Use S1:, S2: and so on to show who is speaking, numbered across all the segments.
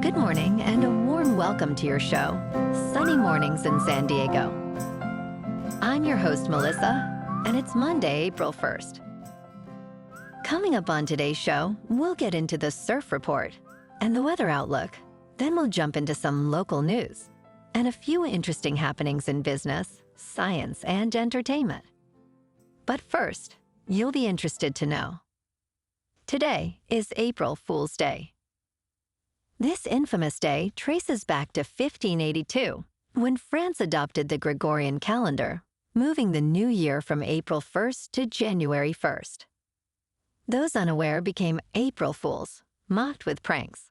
S1: Good morning and a warm welcome to your show, Sunny Mornings in San Diego. I'm your host, Melissa, and it's Monday, April 1st. Coming up on today's show, we'll get into the surf report and the weather outlook. Then we'll jump into some local news and a few interesting happenings in business, science, and entertainment. But first, you'll be interested to know. Today is April Fool's Day. This infamous day traces back to 1582, when France adopted the Gregorian calendar, moving the new year from April 1st to January 1st. Those unaware became April Fools, mocked with pranks.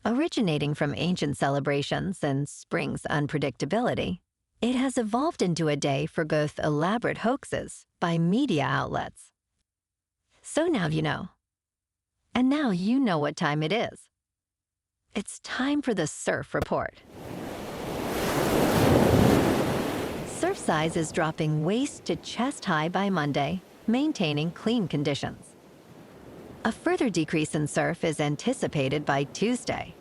S1: Originating from ancient celebrations and spring's unpredictability, it has evolved into a day for both elaborate hoaxes by media outlets. So now you know. And now you know what time it is. It's time for the surf report. Surf size is dropping waist to chest high by Monday, maintaining clean conditions. A further decrease in surf is anticipated by Tuesday.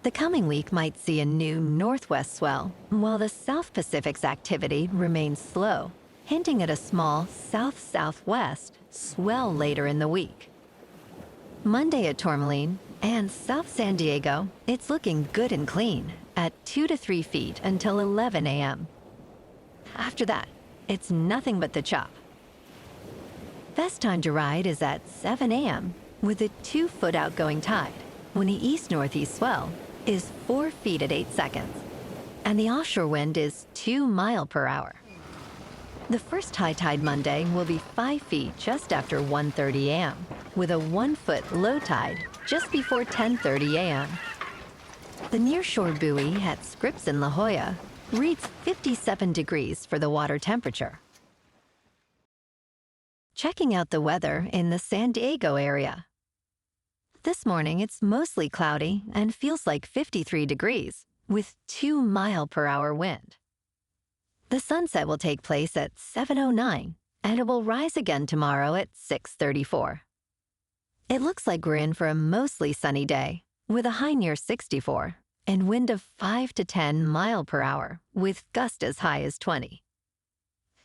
S1: The coming week might see a new northwest swell, while the South Pacific's activity remains slow, hinting at a small south-southwest swell later in the week. Monday at Tourmaline and South San Diego, it's looking good and clean at 2 to 3 feet until 11 a.m. After that, it's nothing but the chop. Best time to ride is at 7 a.m. with a 2-foot outgoing tide, when the east-northeast swell is 4 feet at 8 seconds, and the offshore wind is 2 miles per hour. The first high tide Monday will be 5 feet just after 1:30 a.m., with a 1-foot low tide just before 10:30 a.m. The nearshore buoy at Scripps in La Jolla reads 57 degrees for the water temperature. Checking out the weather in the San Diego area. This morning, it's mostly cloudy and feels like 53 degrees with 2 miles per hour wind. The sunset will take place at 7:09, and it will rise again tomorrow at 6:34. It looks like we're in for a mostly sunny day, with a high near 64 and wind of 5 to 10 miles per hour, with gusts as high as 20.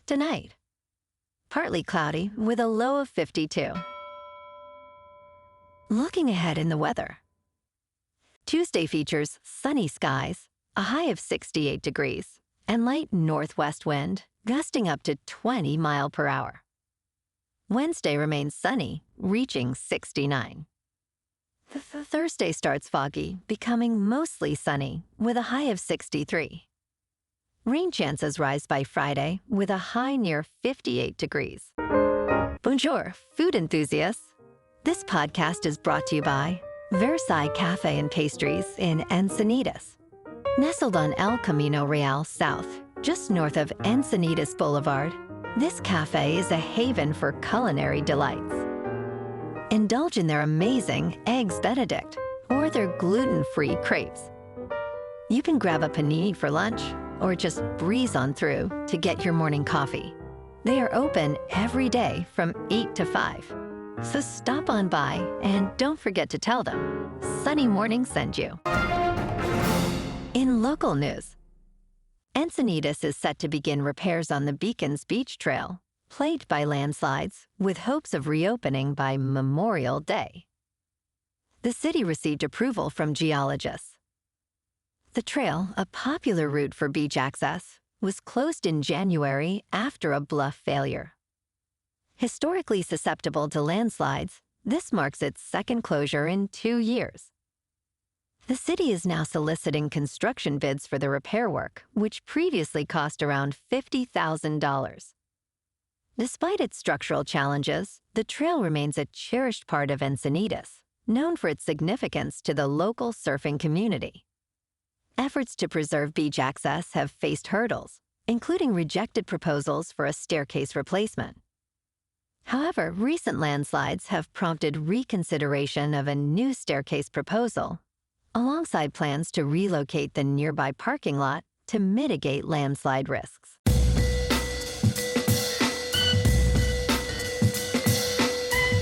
S1: Tonight, partly cloudy with a low of 52. Looking ahead in the weather. Tuesday features sunny skies, a high of 68 degrees, and light northwest wind, gusting up to 20 miles per hour. Wednesday remains sunny, reaching 69. Thursday starts foggy, becoming mostly sunny, with a high of 63. Rain chances rise by Friday, with a high near 58 degrees. Bonjour, food enthusiasts. This podcast is brought to you by Versailles Cafe and Pastries in Encinitas. Nestled on El Camino Real South, just north of Encinitas Boulevard, this cafe is a haven for culinary delights. Indulge in their amazing Eggs Benedict or their gluten-free crepes. You can grab a panini for lunch or just breeze on through to get your morning coffee. They are open every day from 8 to 5. So stop on by and don't forget to tell them Sunny Morning sent you. In local news, Encinitas is set to begin repairs on the Beacons Beach Trail, plagued by landslides, with hopes of reopening by Memorial Day. The city received approval from geologists. The trail, a popular route for beach access, was closed in January after a bluff failure. Historically susceptible to landslides, this marks its second closure in 2 years. The city is now soliciting construction bids for the repair work, which previously cost around $50,000. Despite its structural challenges, the trail remains a cherished part of Encinitas, known for its significance to the local surfing community. Efforts to preserve beach access have faced hurdles, including rejected proposals for a staircase replacement. However, recent landslides have prompted reconsideration of a new staircase proposal, alongside plans to relocate the nearby parking lot to mitigate landslide risks.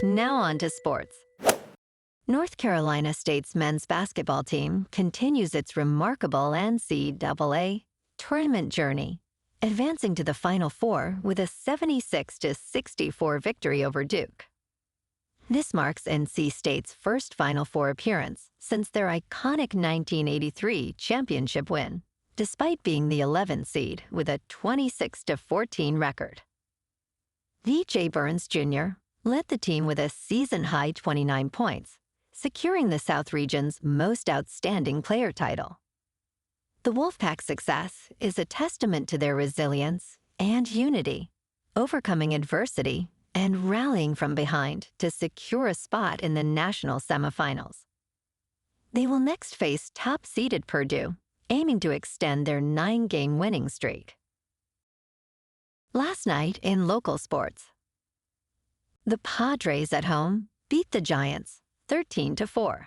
S1: Now on to sports. North Carolina State's men's basketball team continues its remarkable NCAA tournament journey, advancing to the Final Four with a 76-64 victory over Duke. This marks NC State's first Final Four appearance since their iconic 1983 championship win, despite being the 11th seed with a 26-14 record. V.J. Burns Jr. led the team with a season-high 29 points, securing the South Region's Most Outstanding Player title. The Wolfpack's success is a testament to their resilience and unity, overcoming adversity and rallying from behind to secure a spot in the national semifinals. They will next face top-seeded Purdue, aiming to extend their 9-game winning streak. Last night in local sports, the Padres at home beat the Giants 13-4.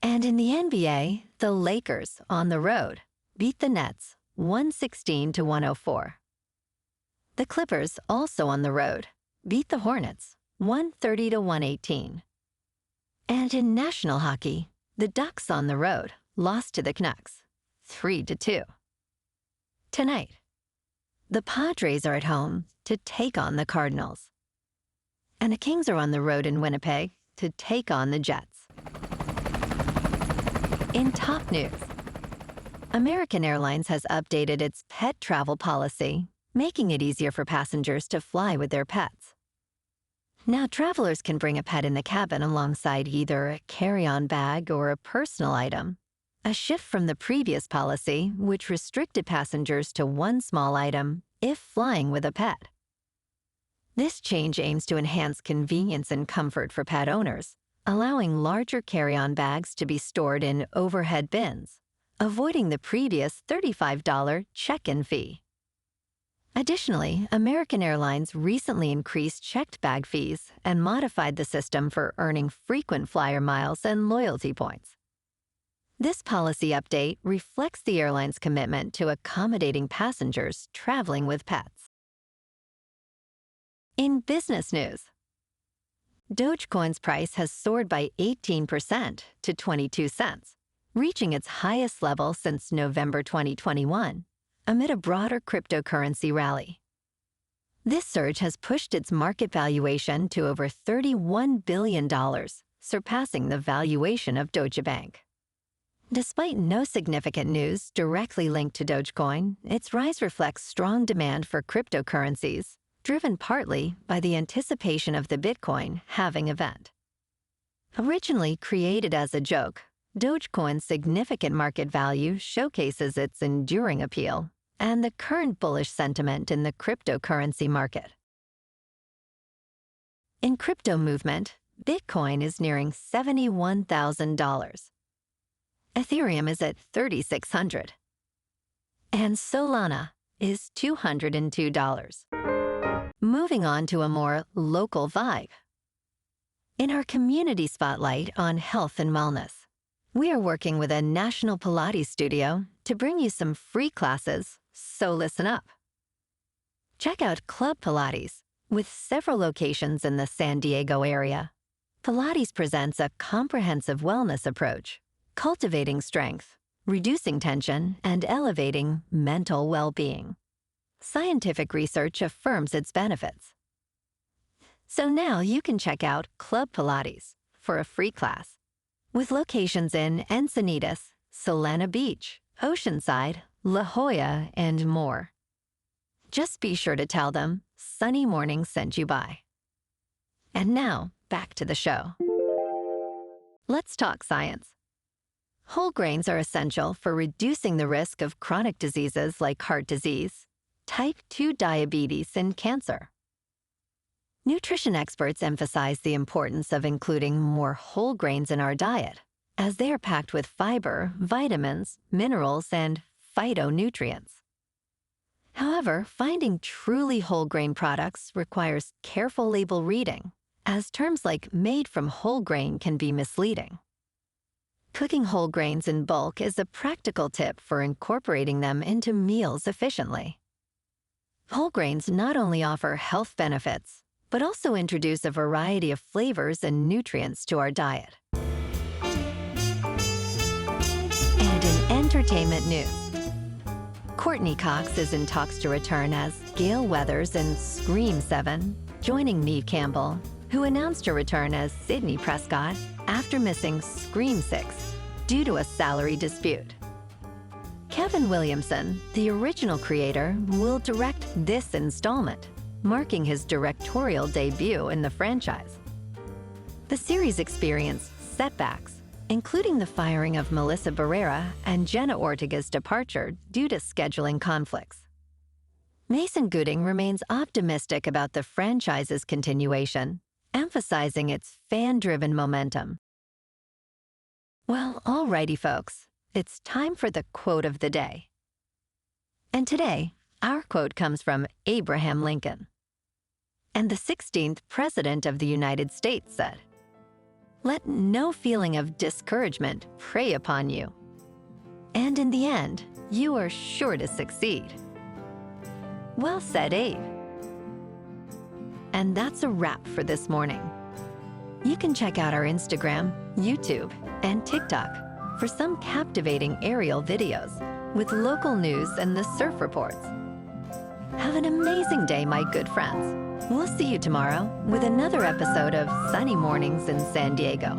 S1: And in the NBA, the Lakers on the road beat the Nets 116-104. The Clippers, also on the road, beat the Hornets 130-118. And in national hockey, the Ducks on the road lost to the Canucks 3-2. Tonight, the Padres are at home to take on the Cardinals. And the Kings are on the road in Winnipeg to take on the Jets. In top news, American Airlines has updated its pet travel policy, making it easier for passengers to fly with their pets. Now, travelers can bring a pet in the cabin alongside either a carry-on bag or a personal item, a shift from the previous policy, which restricted passengers to one small item if flying with a pet. This change aims to enhance convenience and comfort for pet owners, allowing larger carry-on bags to be stored in overhead bins, avoiding the previous $35 check-in fee. Additionally, American Airlines recently increased checked bag fees and modified the system for earning frequent flyer miles and loyalty points. This policy update reflects the airline's commitment to accommodating passengers traveling with pets. In business news, Dogecoin's price has soared by 18% to 22 cents, reaching its highest level since November 2021, amid a broader cryptocurrency rally. This surge has pushed its market valuation to over $31 billion, surpassing the valuation of Deutsche Bank. Despite no significant news directly linked to Dogecoin, its rise reflects strong demand for cryptocurrencies, driven partly by the anticipation of the Bitcoin halving event. Originally created as a joke, Dogecoin's significant market value showcases its enduring appeal and the current bullish sentiment in the cryptocurrency market. In crypto movement, Bitcoin is nearing $71,000. Ethereum is at $3,600. And Solana is $202. Moving on to a more local vibe. In our community spotlight on health and wellness, we are working with a national Pilates studio to bring you some free classes, so listen up. Check out Club Pilates, with several locations in the San Diego area. Pilates presents a comprehensive wellness approach, cultivating strength, reducing tension, and elevating mental well-being. Scientific research affirms its benefits. So now you can check out Club Pilates for a free class, with locations in Encinitas, Solana Beach, Oceanside, La Jolla, and more. Just be sure to tell them Sunny Morning sent you by. And now, back to the show. Let's talk science. Whole grains are essential for reducing the risk of chronic diseases like heart disease, type 2 diabetes, and cancer. Nutrition experts emphasize the importance of including more whole grains in our diet, as they are packed with fiber, vitamins, minerals, and phytonutrients. However, finding truly whole grain products requires careful label reading, as terms like made from whole grain can be misleading. Cooking whole grains in bulk is a practical tip for incorporating them into meals efficiently. Whole grains not only offer health benefits, but also introduce a variety of flavors and nutrients to our diet. And in entertainment news, Courtney Cox is in talks to return as Gale Weathers in Scream 7, joining Neve Campbell, who announced her return as Sydney Prescott after missing Scream 6 due to a salary dispute. Kevin Williamson, the original creator, will direct this installment, marking his directorial debut in the franchise. The series experienced setbacks, including the firing of Melissa Barrera and Jenna Ortega's departure due to scheduling conflicts. Mason Gooding remains optimistic about the franchise's continuation, emphasizing its fan-driven momentum. Well, alrighty folks, it's time for the quote of the day. And today, our quote comes from Abraham Lincoln. And the 16th President of the United States said, "Let no feeling of discouragement prey upon you. And in the end, you are sure to succeed." Well said, Abe. And that's a wrap for this morning. You can check out our Instagram, YouTube, and TikTok for some captivating aerial videos with local news and the surf reports. Have an amazing day, my good friends. We'll see you tomorrow with another episode of Sunny Mornings in San Diego.